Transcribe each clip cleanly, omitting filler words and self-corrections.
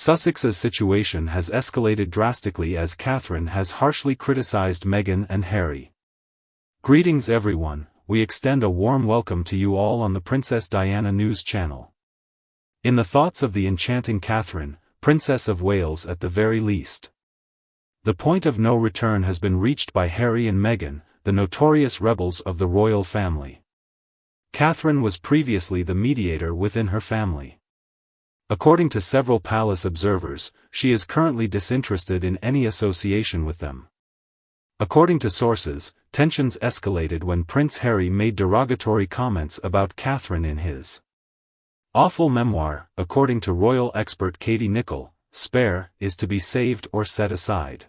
Sussex's situation has escalated drastically as Catherine has harshly criticized Meghan and Harry. Greetings everyone, we extend a warm welcome to you all on the Princess Diana News channel. In the thoughts of the enchanting Catherine, Princess of Wales at the very least. The point of no return has been reached by Harry and Meghan, the notorious rebels of the royal family. Catherine was previously the mediator within her family. According to several palace observers, she is currently disinterested in any association with them. According to sources, tensions escalated when Prince Harry made derogatory comments about Catherine in his awful memoir. According to royal expert Katie Nicholl, spare is to be saved or set aside.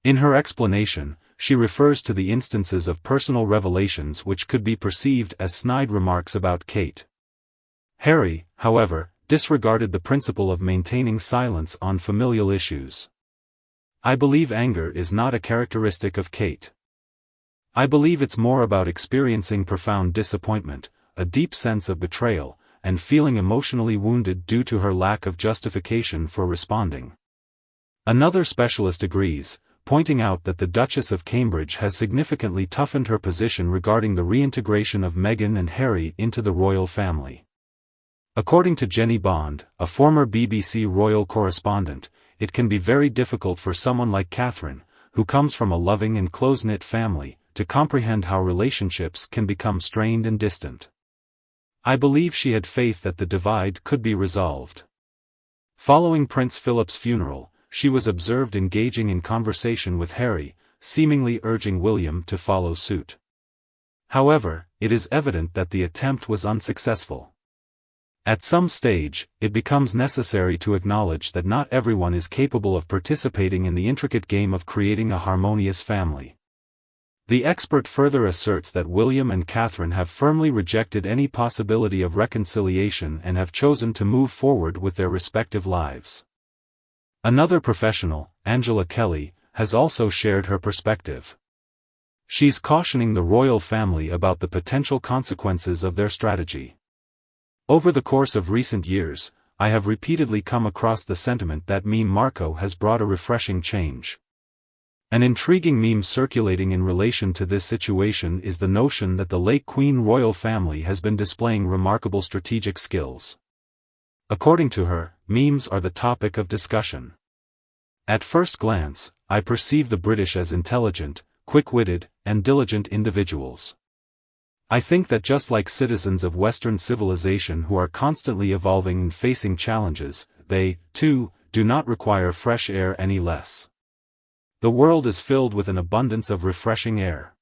In her explanation, she refers to the instances of personal revelations which could be perceived as snide remarks about Kate. Harry, however, disregarded the principle of maintaining silence on familial issues. I believe anger is not a characteristic of Kate. I believe it's more about experiencing profound disappointment, a deep sense of betrayal, and feeling emotionally wounded due to her lack of justification for responding. Another specialist agrees, pointing out that the Duchess of Cambridge has significantly toughened her position regarding the reintegration of Meghan and Harry into the royal family. According to Jenny Bond, a former BBC royal correspondent, it can be very difficult for someone like Catherine, who comes from a loving and close-knit family, to comprehend how relationships can become strained and distant. I believe she had faith that the divide could be resolved. Following Prince Philip's funeral, she was observed engaging in conversation with Harry, seemingly urging William to follow suit. However, it is evident that the attempt was unsuccessful. At some stage, it becomes necessary to acknowledge that not everyone is capable of participating in the intricate game of creating a harmonious family. The expert further asserts that William and Catherine have firmly rejected any possibility of reconciliation and have chosen to move forward with their respective lives. Another professional, Angela Kelly, has also shared her perspective. She's cautioning the royal family about the potential consequences of their strategy. Over the course of recent years, I have repeatedly come across the sentiment that meme Marco has brought a refreshing change. An intriguing meme circulating in relation to this situation is the notion that the late Queen royal family has been displaying remarkable strategic skills. According to her, memes are the topic of discussion. At first glance, I perceive the British as intelligent, quick-witted, and diligent individuals. I think that just like citizens of Western civilization who are constantly evolving and facing challenges, they, too, do not require fresh air any less. The world is filled with an abundance of refreshing air.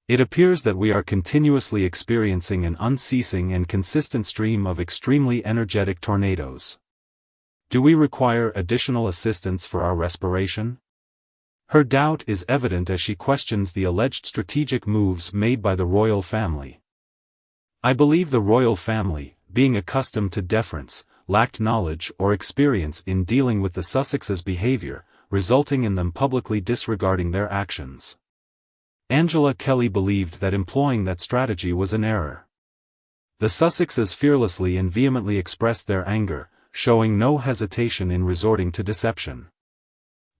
It appears that we are continuously experiencing an unceasing and consistent stream of extremely energetic tornadoes. Do we require additional assistance for our respiration? Her doubt is evident as she questions the alleged strategic moves made by the royal family. I believe the royal family, being accustomed to deference, lacked knowledge or experience in dealing with the Sussexes' behavior, resulting in them publicly disregarding their actions. Angela Kelly believed that employing that strategy was an error. The Sussexes fearlessly and vehemently expressed their anger, showing no hesitation in resorting to deception.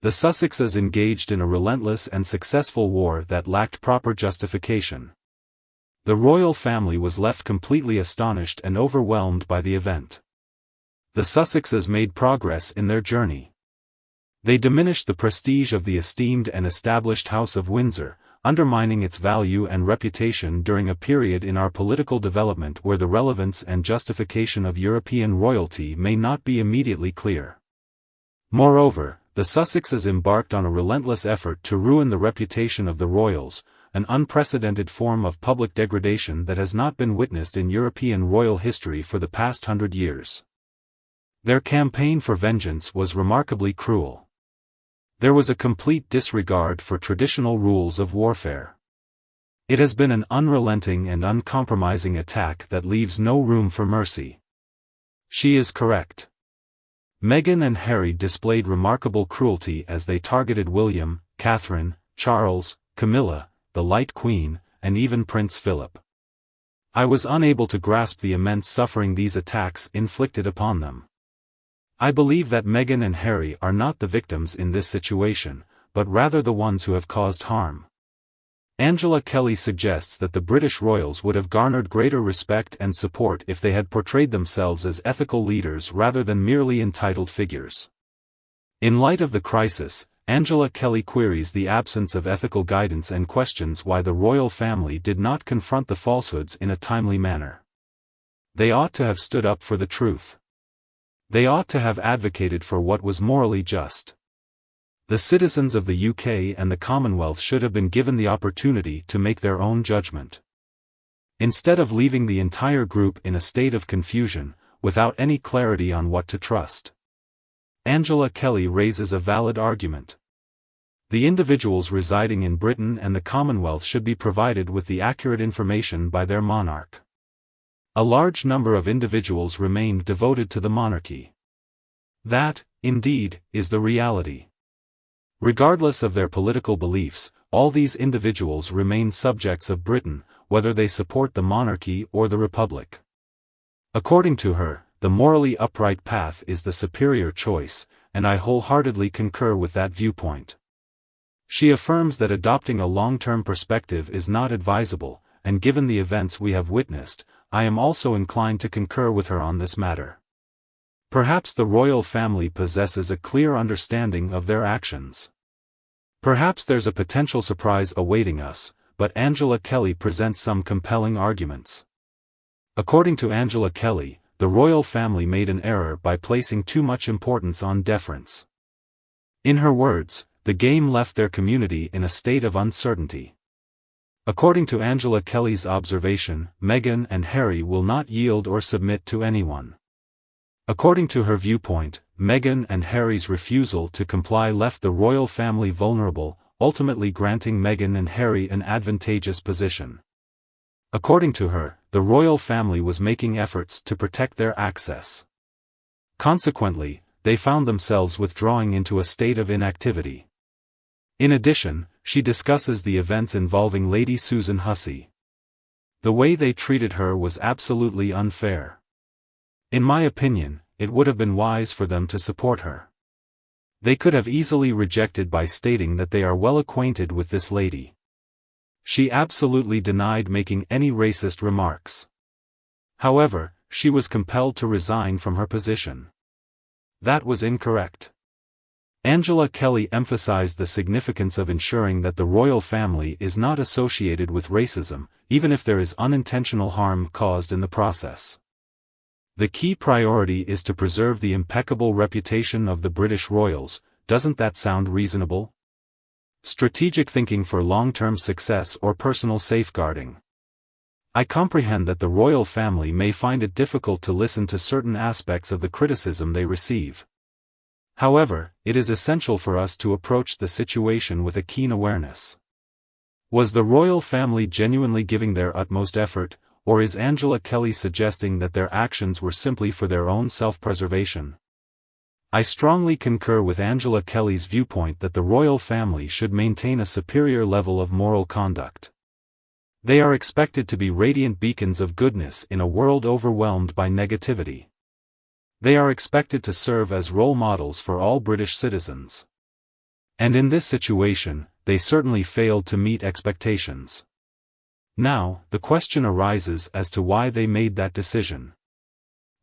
The Sussexes engaged in a relentless and successful war that lacked proper justification. The royal family was left completely astonished and overwhelmed by the event. The Sussexes made progress in their journey. They diminished the prestige of the esteemed and established House of Windsor, undermining its value and reputation during a period in our political development where the relevance and justification of European royalty may not be immediately clear. Moreover, the Sussexes embarked on a relentless effort to ruin the reputation of the royals, an unprecedented form of public degradation that has not been witnessed in European royal history for the past 100 years. Their campaign for vengeance was remarkably cruel. There was a complete disregard for traditional rules of warfare. It has been an unrelenting and uncompromising attack that leaves no room for mercy. She is correct. Meghan and Harry displayed remarkable cruelty as they targeted William, Catherine, Charles, Camilla, the Light Queen, and even Prince Philip. I was unable to grasp the immense suffering these attacks inflicted upon them. I believe that Meghan and Harry are not the victims in this situation, but rather the ones who have caused harm. Angela Kelly suggests that the British royals would have garnered greater respect and support if they had portrayed themselves as ethical leaders rather than merely entitled figures. In light of the crisis, Angela Kelly queries the absence of ethical guidance and questions why the royal family did not confront the falsehoods in a timely manner. They ought to have stood up for the truth. They ought to have advocated for what was morally just. The citizens of the UK and the Commonwealth should have been given the opportunity to make their own judgment. Instead of leaving the entire group in a state of confusion, without any clarity on what to trust. Angela Kelly raises a valid argument. The individuals residing in Britain and the Commonwealth should be provided with the accurate information by their monarch. A large number of individuals remained devoted to the monarchy. That, indeed, is the reality. Regardless of their political beliefs, all these individuals remain subjects of Britain, whether they support the monarchy or the republic. According to her, the morally upright path is the superior choice, and I wholeheartedly concur with that viewpoint. She affirms that adopting a long-term perspective is not advisable, and given the events we have witnessed, I am also inclined to concur with her on this matter. Perhaps the royal family possesses a clear understanding of their actions. Perhaps there's a potential surprise awaiting us, but Angela Kelly presents some compelling arguments. According to Angela Kelly, the royal family made an error by placing too much importance on deference. In her words, the game left their community in a state of uncertainty. According to Angela Kelly's observation, Meghan and Harry will not yield or submit to anyone. According to her viewpoint, Meghan and Harry's refusal to comply left the royal family vulnerable, ultimately granting Meghan and Harry an advantageous position. According to her, the royal family was making efforts to protect their access. Consequently, they found themselves withdrawing into a state of inactivity. In addition, she discusses the events involving Lady Susan Hussey. The way they treated her was absolutely unfair. In my opinion, it would have been wise for them to support her. They could have easily rejected by stating that they are well acquainted with this lady. She absolutely denied making any racist remarks. However, she was compelled to resign from her position. That was incorrect. Angela Kelly emphasized the significance of ensuring that the royal family is not associated with racism, even if there is unintentional harm caused in the process. The key priority is to preserve the impeccable reputation of the British royals. Doesn't that sound reasonable? Strategic thinking for long-term success or personal safeguarding. I comprehend that the royal family may find it difficult to listen to certain aspects of the criticism they receive. However, it is essential for us to approach the situation with a keen awareness. Was the royal family genuinely giving their utmost effort, or is Angela Kelly suggesting that their actions were simply for their own self-preservation? I strongly concur with Angela Kelly's viewpoint that the royal family should maintain a superior level of moral conduct. They are expected to be radiant beacons of goodness in a world overwhelmed by negativity. They are expected to serve as role models for all British citizens. And in this situation, they certainly failed to meet expectations. Now, the question arises as to why they made that decision.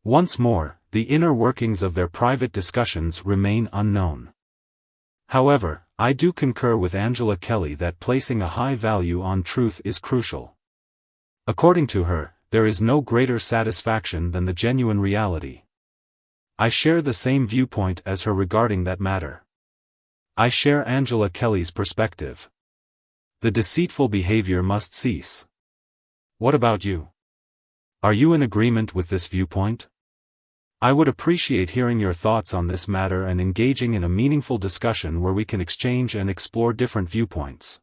Once more, the inner workings of their private discussions remain unknown. However, I do concur with Angela Kelly that placing a high value on truth is crucial. According to her, there is no greater satisfaction than the genuine reality. I share the same viewpoint as her regarding that matter. I share Angela Kelly's perspective. The deceitful behavior must cease. What about you? Are you in agreement with this viewpoint? I would appreciate hearing your thoughts on this matter and engaging in a meaningful discussion where we can exchange and explore different viewpoints.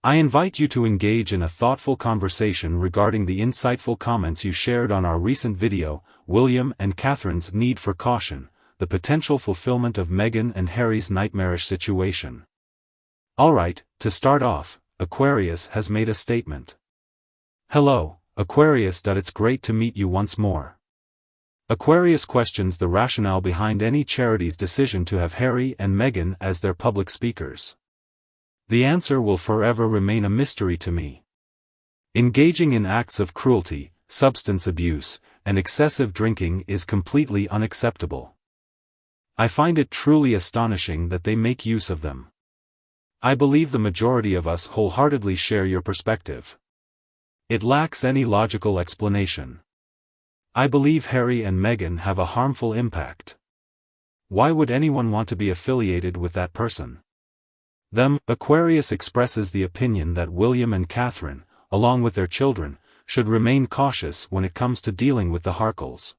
I invite you to engage in a thoughtful conversation regarding the insightful comments you shared on our recent video, William and Catherine's need for caution, the potential fulfillment of Meghan and Harry's nightmarish situation. Alright, to start off, Aquarius has made a statement. Hello, Aquarius. It's great to meet you once more. Aquarius questions the rationale behind any charity's decision to have Harry and Meghan as their public speakers. The answer will forever remain a mystery to me. Engaging in acts of cruelty, substance abuse, and excessive drinking is completely unacceptable. I find it truly astonishing that they make use of them. I believe the majority of us wholeheartedly share your perspective. It lacks any logical explanation. I believe Harry and Meghan have a harmful impact. Why would anyone want to be affiliated with that person? Aquarius expresses the opinion that William and Catherine, along with their children, should remain cautious when it comes to dealing with the Harkles.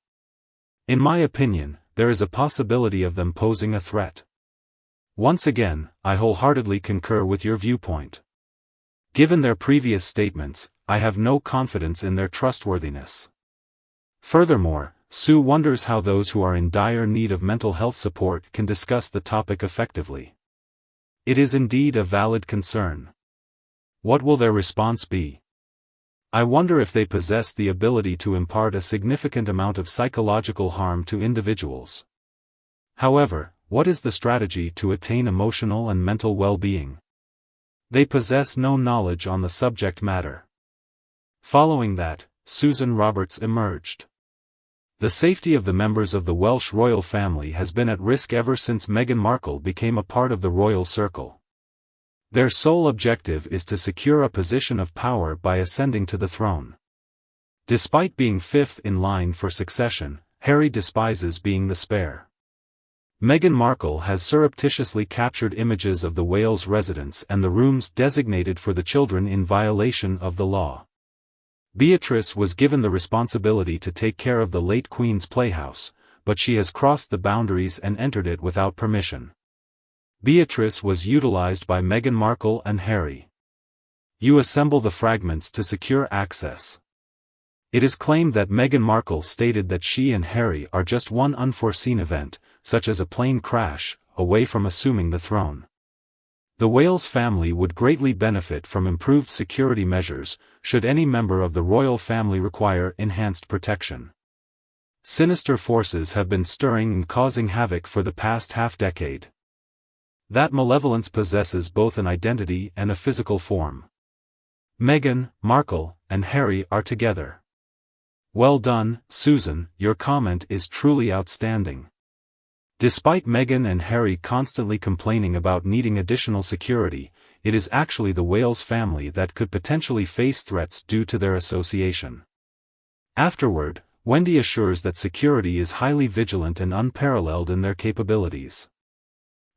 In my opinion, there is a possibility of them posing a threat. Once again, I wholeheartedly concur with your viewpoint. Given their previous statements, I have no confidence in their trustworthiness. Furthermore, Sue wonders how those who are in dire need of mental health support can discuss the topic effectively. It is indeed a valid concern. What will their response be? I wonder if they possess the ability to impart a significant amount of psychological harm to individuals. However, what is the strategy to attain emotional and mental well-being? They possess no knowledge on the subject matter. Following that, Susan Roberts emerged. The safety of the members of the Welsh royal family has been at risk ever since Meghan Markle became a part of the royal circle. Their sole objective is to secure a position of power by ascending to the throne. Despite being fifth in line for succession, Harry despises being the spare. Meghan Markle has surreptitiously captured images of the Wales residence and the rooms designated for the children in violation of the law. Beatrice was given the responsibility to take care of the late Queen's playhouse, but she has crossed the boundaries and entered it without permission. Beatrice was utilized by Meghan Markle and Harry. You assemble the fragments to secure access. It is claimed that Meghan Markle stated that she and Harry are just one unforeseen event, such as a plane crash, away from assuming the throne. The Wales family would greatly benefit from improved security measures, should any member of the royal family require enhanced protection. Sinister forces have been stirring and causing havoc for the past half-decade. That malevolence possesses both an identity and a physical form. Meghan Markle and Harry are together. Well done, Susan, your comment is truly outstanding. Despite Meghan and Harry constantly complaining about needing additional security, it is actually the Wales family that could potentially face threats due to their association. Afterward, Wendy assures that security is highly vigilant and unparalleled in their capabilities.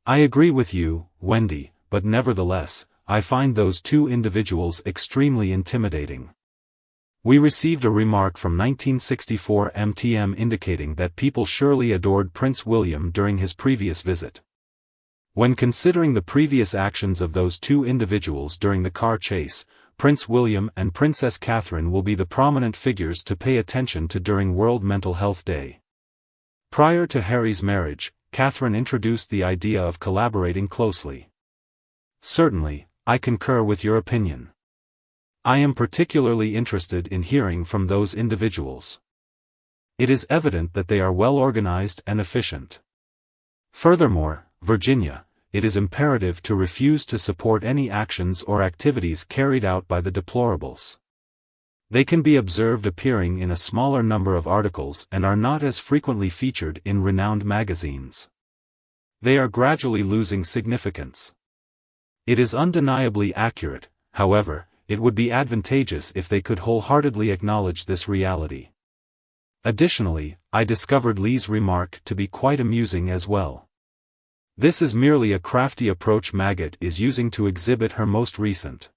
I agree with you, Wendy, but nevertheless, I find those two individuals extremely intimidating. We received a remark from 1964 MTM indicating that people surely adored Prince William during his previous visit. When considering the previous actions of those two individuals during the car chase, Prince William and Princess Catherine will be the prominent figures to pay attention to during World Mental Health Day. Prior to Harry's marriage, Catherine introduced the idea of collaborating closely. Certainly, I concur with your opinion. I am particularly interested in hearing from those individuals. It is evident that they are well organized and efficient. Furthermore, Virginia, it is imperative to refuse to support any actions or activities carried out by the deplorables. They can be observed appearing in a smaller number of articles and are not as frequently featured in renowned magazines. They are gradually losing significance. It is undeniably accurate, however, it would be advantageous if they could wholeheartedly acknowledge this reality. Additionally, I discovered Lee's remark to be quite amusing as well. This is merely a crafty approach Maggot is using to exhibit her most recent.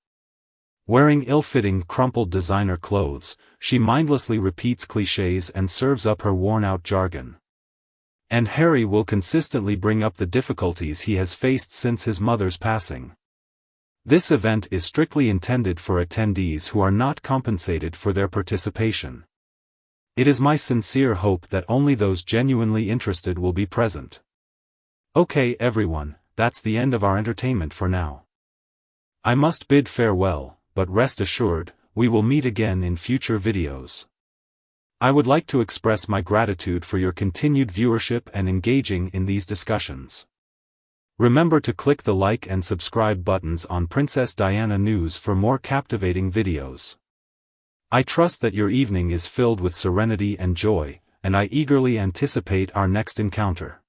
Wearing ill-fitting, crumpled designer clothes, she mindlessly repeats clichés and serves up her worn-out jargon. And Harry will consistently bring up the difficulties he has faced since his mother's passing. This event is strictly intended for attendees who are not compensated for their participation. It is my sincere hope that only those genuinely interested will be present. Okay everyone, that's the end of our entertainment for now. I must bid farewell, but rest assured, we will meet again in future videos. I would like to express my gratitude for your continued viewership and engaging in these discussions. Remember to click the like and subscribe buttons on Princess Diana News for more captivating videos. I trust that your evening is filled with serenity and joy, and I eagerly anticipate our next encounter.